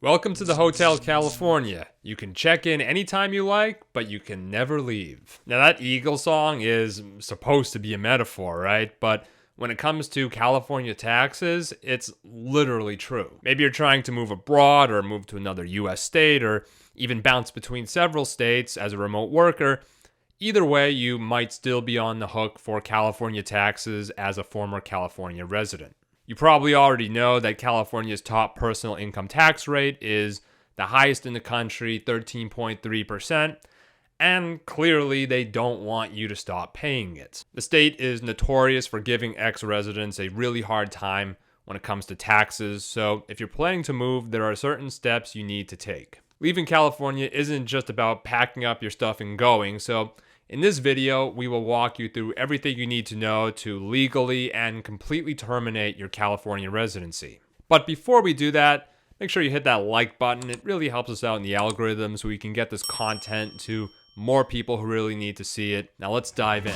Welcome to the Hotel California. You can check in anytime you like, but you can never leave. Now that Eagle song is supposed to be a metaphor, right? But when it comes to California taxes, it's literally true. Maybe you're trying to move abroad or move to another US state or even bounce between several states as a remote worker. Either way, you might still be on the hook for California taxes as a former California resident. You probably already know that California's top personal income tax rate is the highest in the country, 13.3%, and clearly they don't want you to stop paying it. The state is notorious for giving ex-residents a really hard time when it comes to taxes, so if you're planning to move, there are certain steps you need to take. Leaving California isn't just about packing up your stuff and going, so in this video, we will walk you through everything you need to know to legally and completely terminate your California residency. But before we do that, make sure you hit that like button. It really helps us out in the algorithm so we can get this content to more people who really need to see it. Now let's dive in.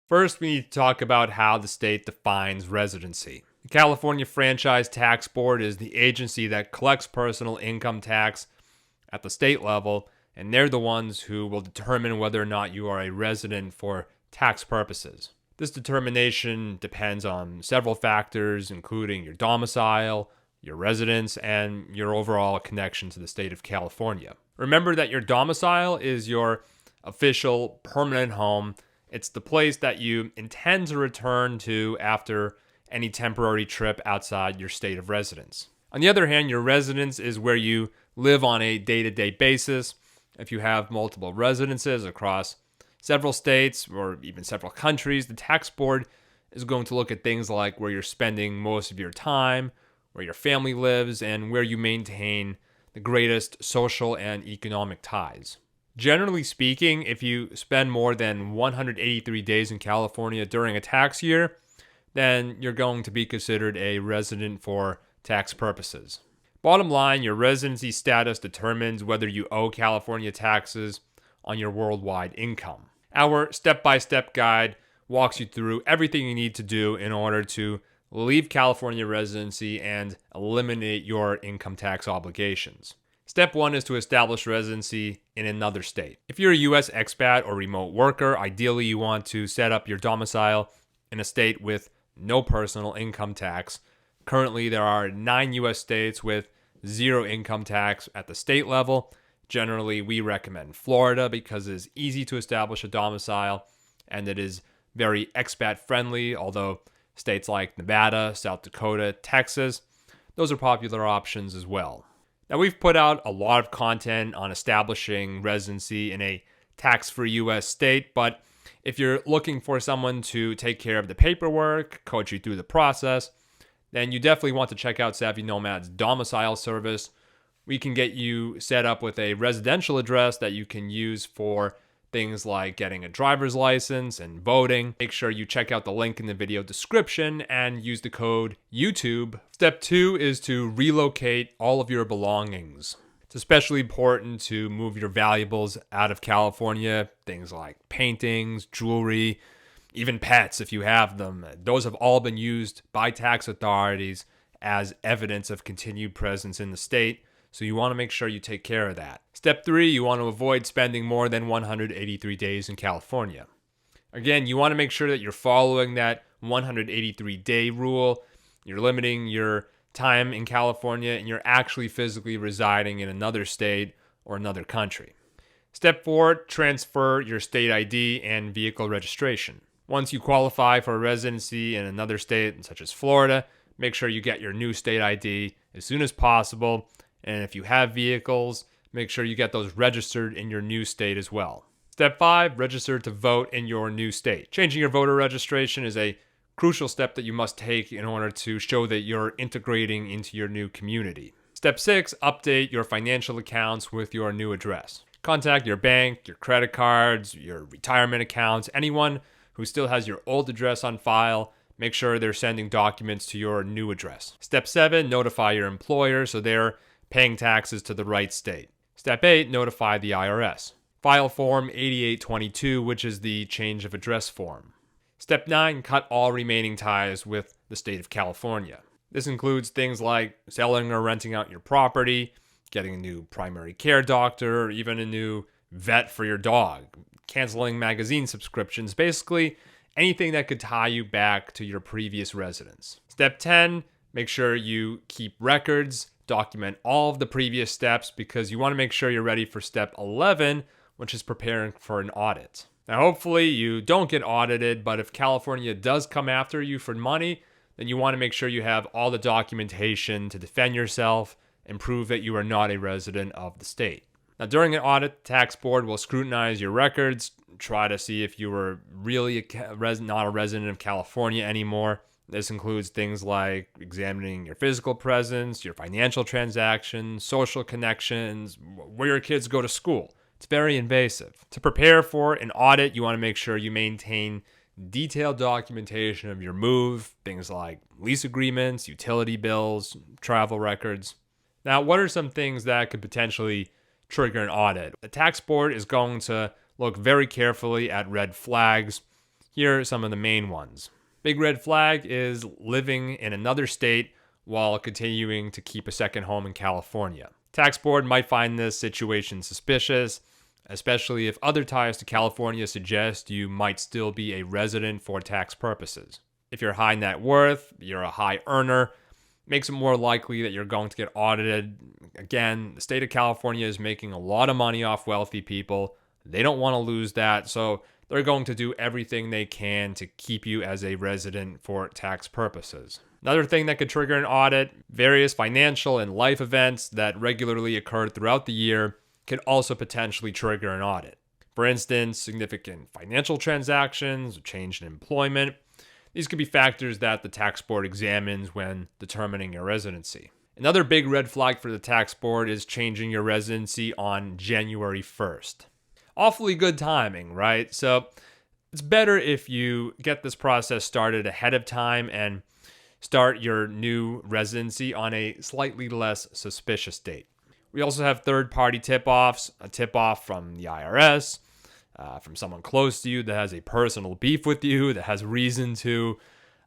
First, we need to talk about how the state defines residency. The California Franchise Tax Board is the agency that collects personal income tax at the state level, and they're the ones who will determine whether or not you are a resident for tax purposes. This determination depends on several factors, including your domicile, your residence, and your overall connection to the state of California. Remember that your domicile is your official permanent home. It's the place that you intend to return to after any temporary trip outside your state of residence. On the other hand, your residence is where you live on a day-to-day basis. If you have multiple residences across several states or even several countries, the tax board is going to look at things like where you're spending most of your time, where your family lives, and where you maintain the greatest social and economic ties. Generally speaking, if you spend more than 183 days in California during a tax year, then you're going to be considered a resident for tax purposes. Bottom line, your residency status determines whether you owe California taxes on your worldwide income. Our step-by-step guide walks you through everything you need to do in order to leave California residency and eliminate your income tax obligations. Step 1 is to establish residency in another state. If you're a US expat or remote worker, ideally you want to set up your domicile in a state with no personal income tax. Currently, there are 9 US states with zero income tax at the state level. Generally, we recommend Florida because it is easy to establish a domicile and it is very expat friendly, although states like Nevada, South Dakota, Texas, those are popular options as well. Now, we've put out a lot of content on establishing residency in a tax-free US state, but if you're looking for someone to take care of the paperwork, coach you through the process, then you definitely want to check out Savvy Nomad's domicile service. We can get you set up with a residential address that you can use for things like getting a driver's license and voting. Make sure you check out the link in the video description and use the code YouTube. Step 2 is to relocate all of your belongings. It's especially important to move your valuables out of California, things like paintings, jewelry, even pets if you have them. Those have all been used by tax authorities as evidence of continued presence in the state. So you want to make sure you take care of that. Step 3, you want to avoid spending more than 183 days in California. Again, you want to make sure that you're following that 183-day rule. You're limiting your time in California and you're actually physically residing in another state or another country. Step 4, transfer your state ID and vehicle registration. Once you qualify for a residency in another state, such as Florida, make sure you get your new state ID as soon as possible. And if you have vehicles, make sure you get those registered in your new state as well. Step 5, register to vote in your new state. Changing your voter registration is a crucial step that you must take in order to show that you're integrating into your new community. Step 6, update your financial accounts with your new address. Contact your bank, your credit cards, your retirement accounts, anyone who still has your old address on file. Make sure they're sending documents to your new address. Step 7, notify your employer so they're paying taxes to the right state. Step 8, notify the IRS. File Form 8822, which is the change of address form. Step 9, cut all remaining ties with the state of California. This includes things like selling or renting out your property, getting a new primary care doctor, or even a new vet for your dog, canceling magazine subscriptions, basically anything that could tie you back to your previous residence. Step 10, make sure you keep records, document all of the previous steps because you want to make sure you're ready for step 11, which is preparing for an audit. Now, hopefully you don't get audited, but if California does come after you for money, then you want to make sure you have all the documentation to defend yourself and prove that you are not a resident of the state. Now, during an audit, the tax board will scrutinize your records, try to see if you were really not a resident of California anymore. This includes things like examining your physical presence, your financial transactions, social connections, where your kids go to school. It's very invasive. To prepare for an audit, you want to make sure you maintain detailed documentation of your move, things like lease agreements, utility bills, travel records. Now, what are some things that could potentially trigger an audit? The tax board is going to look very carefully at red flags. Here are some of the main ones. Big red flag is living in another state while continuing to keep a second home in California. Tax board might find this situation suspicious, especially if other ties to California suggest you might still be a resident for tax purposes. If you're high net worth, you're a high earner, makes it more likely that you're going to get audited. Again, the state of California is making a lot of money off wealthy people. They don't want to lose that, so they're going to do everything they can to keep you as a resident for tax purposes. Another thing that could trigger an audit, various financial and life events that regularly occurred throughout the year could also potentially trigger an audit. For instance, significant financial transactions, change in employment. These could be factors that the tax board examines when determining your residency. Another big red flag for the tax board is changing your residency on January 1st. Awfully good timing, right? So it's better if you get this process started ahead of time and start your new residency on a slightly less suspicious date. We also have third-party tip-offs, a tip-off from the IRS, from someone close to you that has a personal beef with you, that has reason to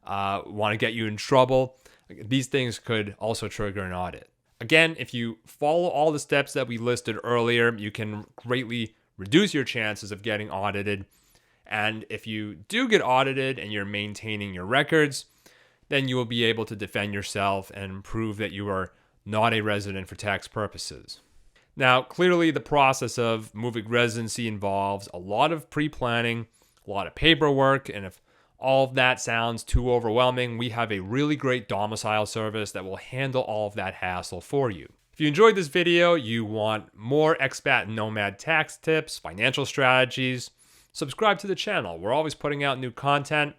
want to get you in trouble. These things could also trigger an audit. Again, if you follow all the steps that we listed earlier, you can greatly reduce your chances of getting audited. And if you do get audited and you're maintaining your records, then you will be able to defend yourself and prove that you are not a resident for tax purposes. Now, clearly the process of moving residency involves a lot of pre-planning, a lot of paperwork, and if all of that sounds too overwhelming, we have a really great domicile service that will handle all of that hassle for you. If you enjoyed this video, you want more expat and nomad tax tips, financial strategies, subscribe to the channel. We're always putting out new content.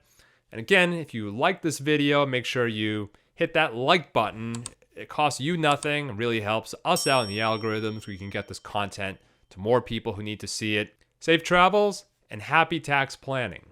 And again, if you like this video, make sure you hit that like button. It costs you nothing. It really helps us out in the algorithms. We can get this content to more people who need to see it. Safe travels and happy tax planning.